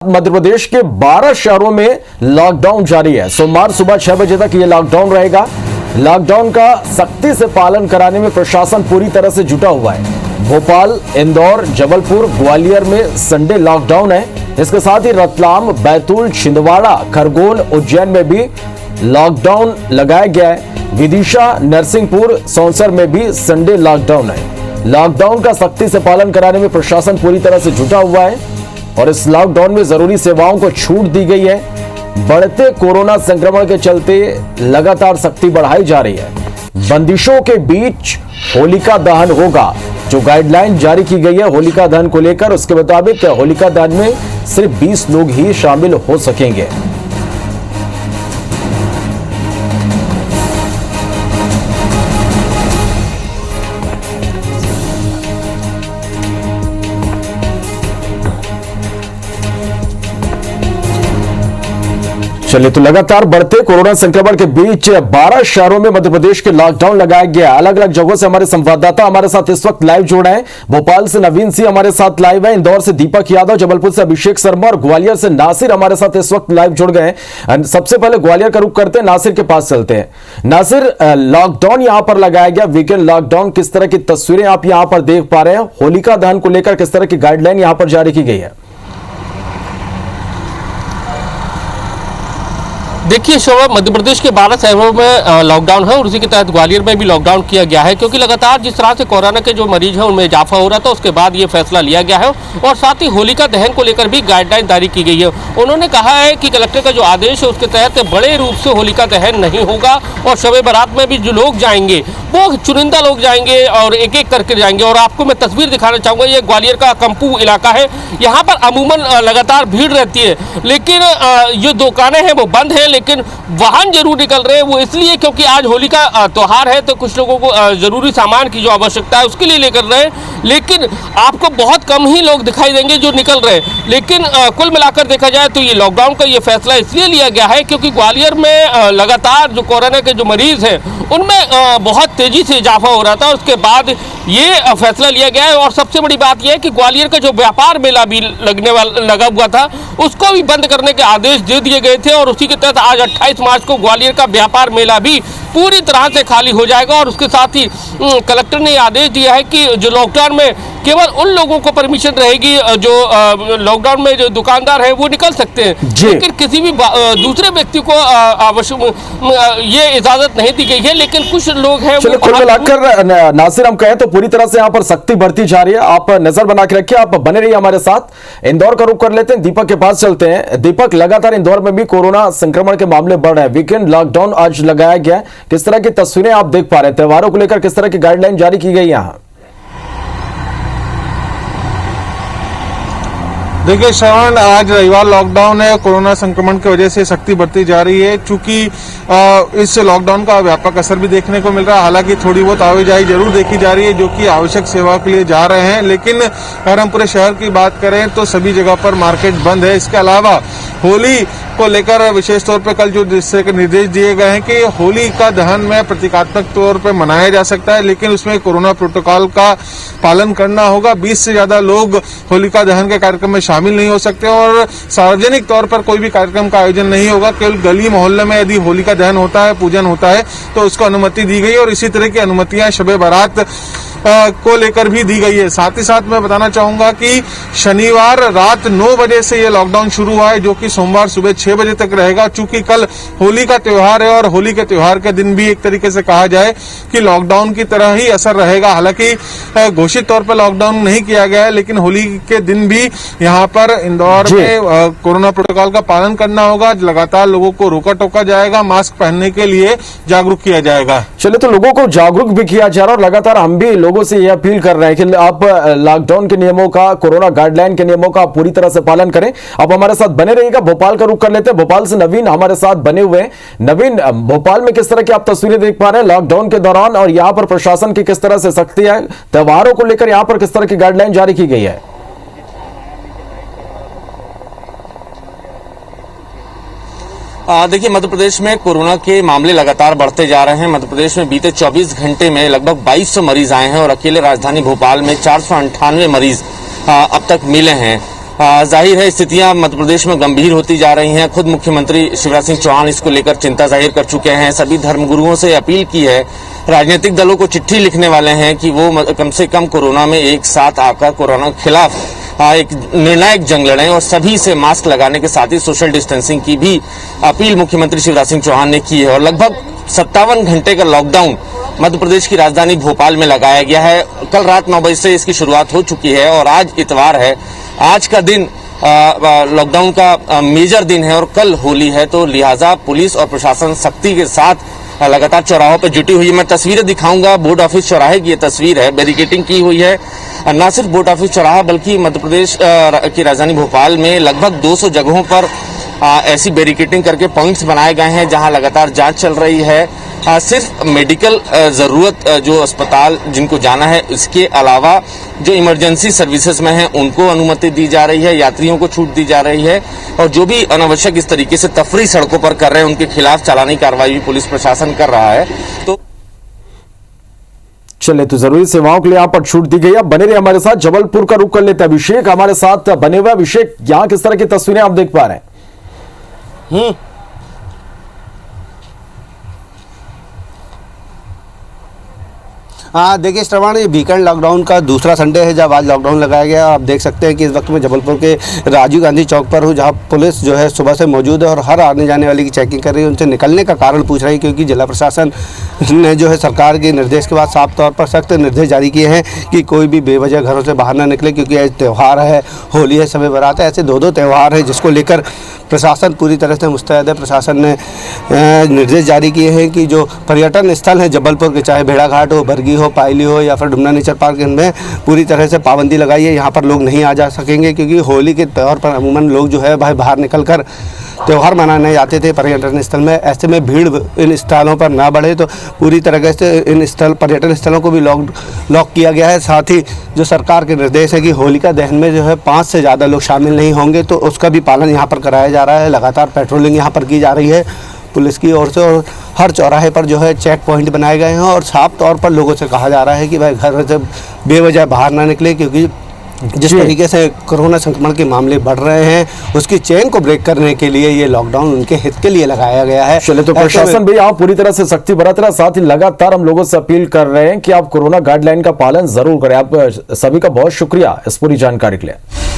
मध्य प्रदेश के 12 शहरों में लॉकडाउन जारी है। सोमवार सुबह 6 बजे तक यह लॉकडाउन रहेगा। लॉकडाउन का सख्ती से पालन कराने में प्रशासन पूरी तरह से जुटा हुआ है। भोपाल, इंदौर, जबलपुर, ग्वालियर में संडे लॉकडाउन है। इसके साथ ही रतलाम, बैतूल, छिंदवाड़ा, खरगोन, उज्जैन में भी लॉकडाउन लगाया गया है। विदिशा, नरसिंहपुर, सौंसर में भी संडे लॉकडाउन है। लॉकडाउन का सख्ती से पालन कराने में प्रशासन पूरी तरह से जुटा हुआ है और इस लॉकडाउन में जरूरी सेवाओं को छूट दी गई है। बढ़ते कोरोना संक्रमण के चलते लगातार सख्ती बढ़ाई जा रही है। बंदिशों के बीच होलिका दहन होगा। जो गाइडलाइन जारी की गई है होलिका दहन को लेकर, उसके मुताबिक होलिका दहन में सिर्फ 20 लोग ही शामिल हो सकेंगे। चलिए, तो लगातार बढ़ते कोरोना संक्रमण के बीच 12 शहरों में मध्य प्रदेश के लॉकडाउन लगाया गया। अलग अलग जगहों से हमारे संवाददाता हमारे साथ इस वक्त लाइव जुड़ रहे हैं। भोपाल से नवीन सिंह हमारे साथ लाइव है, इंदौर से दीपक यादव, जबलपुर से अभिषेक शर्मा और ग्वालियर से नासिर हमारे साथ इस वक्त लाइव जुड़ गए हैं। सबसे पहले ग्वालियर का रुख करते हैं, नासिर के पास चलते हैं। नासिर, लॉकडाउन यहां पर लगाया गया, वीकेंड लॉकडाउन, किस तरह की तस्वीरें आप यहां पर देख पा रहे हैं? होलिका दहन को लेकर किस तरह की गाइडलाइन यहां पर जारी की गई है? देखिए शोभा, मध्य प्रदेश के 12 शहरों में लॉकडाउन है और उसी के तहत ग्वालियर में भी लॉकडाउन किया गया है, क्योंकि लगातार जिस तरह से कोरोना के जो मरीज हैं उनमें इजाफा हो रहा था, उसके बाद ये फैसला लिया गया है। और साथ ही होलिका दहन को लेकर भी गाइडलाइन जारी की गई है। उन्होंने कहा है कि कलेक्टर का जो आदेश है उसके तहत बड़े रूप से होलिका दहन नहीं होगा और शब बारात में भी जो लोग जाएंगे वो चुनिंदा लोग जाएंगे और एक एक करके जाएंगे। और आपको मैं तस्वीर दिखाना चाहूँगा, ये ग्वालियर का कंपू इलाका है। यहाँ पर अमूमन लगातार भीड़ रहती है, लेकिन जो दुकानें हैं वो बंद है, लेकिन वाहन जरूर निकल रहे हैं। वो इसलिए क्योंकि आज होली का त्योहार है, तो कुछ लोगों को जरूरी सामान की जो आवश्यकता है उसके लिए लेकर रहे हैं। लेकिन आपको बहुत कम ही लोग दिखाई देंगे जो निकल रहे हैं। लेकिन कुल मिलाकर देखा जाए तो ये लॉकडाउन का ये फैसला इसलिए लिया गया है क्योंकि ग्वालियर में लगातार जो कोरोना के जो मरीज हैं उनमें बहुत तेजी से इजाफा हो रहा था। उसके बाद ये फैसला लिया गया है। और सबसे बड़ी बात यह है कि ग्वालियर का जो व्यापार मेला भी लगा हुआ था उसको भी बंद करने के आदेश दे दिए गए थे। और उसी के तहत आज 28 मार्च को ग्वालियर का व्यापार मेला भी पूरी तरह से खाली हो जाएगा। और उसके साथ ही कलेक्टर ने आदेश दिया है कि जो लॉकडाउन में केवल उन लोगों को परमिशन रहेगी जो लॉकडाउन में जो दुकानदार है वो निकल सकते हैं, लेकिन किसी भी दूसरे व्यक्ति को ये इजाजत नहीं दी गई है। लेकिन कुछ लोग हैं वो कुल मिलाकर नासिर हम कहें तो पूरी तरह से यहाँ पर सख्ती बढ़ती जा रही है। आप नजर बना के रखिए, आप बने रहिए हमारे साथ। इंदौर का रुख कर लेते हैं, दीपक के पास चलते हैं। दीपक, लगातार इंदौर में भी कोरोना संक्रमण के मामले बढ़ रहे हैं। वीकेंड लॉकडाउन आज लगाया गया, किस तरह की तस्वीरें आप देख पा रहे हैं? त्योहारों को लेकर किस तरह की गाइडलाइन जारी की गई यहाँ? देखिए श्रवण, आज रविवार लॉकडाउन है। कोरोना संक्रमण की वजह से सख्ती बढ़ती जा रही है। चूंकि इस लॉकडाउन का व्यापक असर भी देखने को मिल रहा है। हालांकि थोड़ी बहुत आवाजाही जरूर देखी जा रही है जो कि आवश्यक सेवा के लिए जा रहे हैं, लेकिन अगर हम पूरे शहर की बात करें तो सभी जगह पर मार्केट बंद है। इसके अलावा होली को लेकर विशेष तौर पर कल जो निर्देश दिए गए हैं कि होली का दहन में प्रतीकात्मक तौर पर मनाया जा सकता है, लेकिन उसमें कोरोना प्रोटोकॉल का पालन करना होगा। 20 से ज्यादा लोग होलिका दहन के कार्यक्रम में शामिल नहीं हो सकते और सार्वजनिक तौर पर कोई भी कार्यक्रम का आयोजन नहीं होगा। केवल गली मोहल्ले में यदि होलिका दहन होता है, पूजन होता है, तो उसको अनुमति दी गई है। और इसी तरह की अनुमतियां शब बारात को लेकर भी दी गई है। साथ ही साथ मैं बताना चाहूंगा कि शनिवार रात 9 बजे से ये लॉकडाउन शुरू हुआ है, जो कि सोमवार सुबह 6 बजे तक रहेगा। चूंकि कल होली का त्योहार है और होली के त्योहार के दिन भी एक तरीके से कहा जाए कि लॉकडाउन की तरह ही असर रहेगा। हालांकि घोषित तौर पर लॉकडाउन नहीं किया गया है, लेकिन होली के दिन भी यहाँ पर इंदौर में कोरोना प्रोटोकॉल का पालन करना होगा। लगातार लोगों को रोका टोका जाएगा, मास्क पहनने के लिए जागरूक किया जाएगा। चलिए, तो लोगों को जागरूक भी किया जा रहा है और लगातार हम भी लोगों से यह अपील कर रहे हैं कि आप लॉकडाउन के नियमों का, कोरोना गाइडलाइन के नियमों का पूरी तरह से पालन करें। आप हमारे साथ बने रहिएगा। भोपाल का रुख कर लेते हैं, भोपाल से नवीन हमारे साथ बने हुए हैं। नवीन, भोपाल में किस तरह की आप तस्वीरें देख पा रहे हैं लॉकडाउन के दौरान और यहाँ पर प्रशासन की किस तरह से सख्ती है? त्योहारों को लेकर यहाँ पर किस तरह की गाइडलाइन जारी की गई है? देखिए, मध्य प्रदेश में कोरोना के मामले लगातार बढ़ते जा रहे हैं। मध्य प्रदेश में बीते 24 घंटे में लगभग 2200 मरीज आए हैं और अकेले राजधानी भोपाल में 498 मरीज अब तक मिले हैं। जाहिर है स्थितियां मध्य प्रदेश में गंभीर होती जा रही हैं। खुद मुख्यमंत्री शिवराज सिंह चौहान इसको लेकर चिंता जाहिर कर चुके हैं। सभी धर्मगुरुओं से अपील की है, राजनीतिक दलों को चिट्ठी लिखने वाले हैं कि वो कम से कम कोरोना में एक साथ आकर कोरोना के खिलाफ एक निर्णायक जंग लड़ें और सभी से मास्क लगाने के साथ ही सोशल डिस्टेंसिंग की भी अपील मुख्यमंत्री शिवराज सिंह चौहान ने की है। और लगभग 57 घंटे का लॉकडाउन मध्य प्रदेश की राजधानी भोपाल में लगाया गया है। कल रात 9 बजे से इसकी शुरुआत हो चुकी है और आज इतवार है। आज का दिन लॉकडाउन का मेजर दिन है और कल होली है, तो लिहाजा पुलिस और प्रशासन सख्ती के साथ लगातार चौराहों पर जुटी हुई है। मैं तस्वीरें दिखाऊंगा, बोर्ड ऑफिस चौराहे की ये तस्वीर है। बैरिकेडिंग की हुई है, न सिर्फ बोर्ड ऑफिस चौराहा बल्कि मध्य प्रदेश की राजधानी भोपाल में लगभग 200 जगहों पर ऐसी बैरिकेडिंग करके पॉइंट्स बनाए गए हैं जहां लगातार जांच चल रही है। सिर्फ मेडिकल जरूरत जो अस्पताल जिनको जाना है, इसके अलावा जो इमरजेंसी सर्विसेज में हैं उनको अनुमति दी जा रही है, यात्रियों को छूट दी जा रही है और जो भी अनावश्यक इस तरीके से तफरी सड़कों पर कर रहे हैं उनके खिलाफ चालानी कार्रवाई भी पुलिस प्रशासन कर रहा है। तो चले तो जरूरी सेवाओं के लिए यहाँ पर छूट दी गई है। बने रहे हमारे साथ, जबलपुर का रुख कर लेते हैं। अभिषेक हमारे साथ बने हुए। अभिषेक, यहाँ किस तरह की तस्वीरें आप देख पा रहे हैं? हाँ देखिए श्रवण, ये वीकेंड लॉकडाउन का दूसरा संडे है जब आज लॉकडाउन लगाया गया। आप देख सकते हैं कि इस वक्त में जबलपुर के राजीव गांधी चौक पर हूँ, जहाँ पुलिस जो है सुबह से मौजूद है और हर आने जाने वाले की चेकिंग कर रही है, उनसे निकलने का कारण पूछ रही है, क्योंकि जिला प्रशासन ने जो है सरकार के निर्देश के बाद साफ तौर पर सख्त निर्देश जारी किए हैं कि कोई भी बेवजह घरों से बाहर ना निकले, क्योंकि आज त्यौहार है, होली है, शब बारात है, ऐसे दो त्यौहार है जिसको लेकर प्रशासन पूरी तरह से मुस्तैद है। प्रशासन ने निर्देश जारी किए हैं कि जो पर्यटन स्थल हैं जबलपुर के, चाहे भेड़ाघाट हो, बरगी हो, पायली हो या फिर डुमना नेचर पार्क, इनमें पूरी तरह से पाबंदी लगाई है। यहाँ पर लोग नहीं आ जा सकेंगे, क्योंकि होली के त्यौहार पर अमूमन लोग जो है भाई बाहर निकलकर त्यौहार मनाने जाते थे पर्यटन स्थल में। ऐसे में भीड़ इन स्थलों पर ना बढ़े, तो पूरी तरह से इन पर्यटन स्थलों को भी लॉक किया गया है। साथ ही जो सरकार के निर्देश है कि होलिका दहन में जो है 5 से ज़्यादा लोग शामिल नहीं होंगे, तो उसका भी पालन यहाँ पर कराया जा रहा है। लगातार पेट्रोलिंग यहाँ पर की जा रही है पुलिस की ओर से और हर चौराहे पर जो है चेक पॉइंट बनाए गए हैं और साफ तौर पर लोगों से कहा जा रहा है कि भाई घर से बेवजह बाहर ना निकले, क्योंकि जिस तरीके से कोरोना संक्रमण के मामले बढ़ रहे हैं उसकी चेन को ब्रेक करने के लिए ये लॉकडाउन उनके हित के लिए लगाया गया है। चले तो प्रशासन भी यहाँ पूरी तरह से सख्ती बरत रहा है। साथ ही लगातार हम लोगों से अपील कर रहे हैं कि आप कोरोना गाइडलाइन का पालन जरूर करें। आप सभी का बहुत शुक्रिया इस पूरी जानकारी के लिए।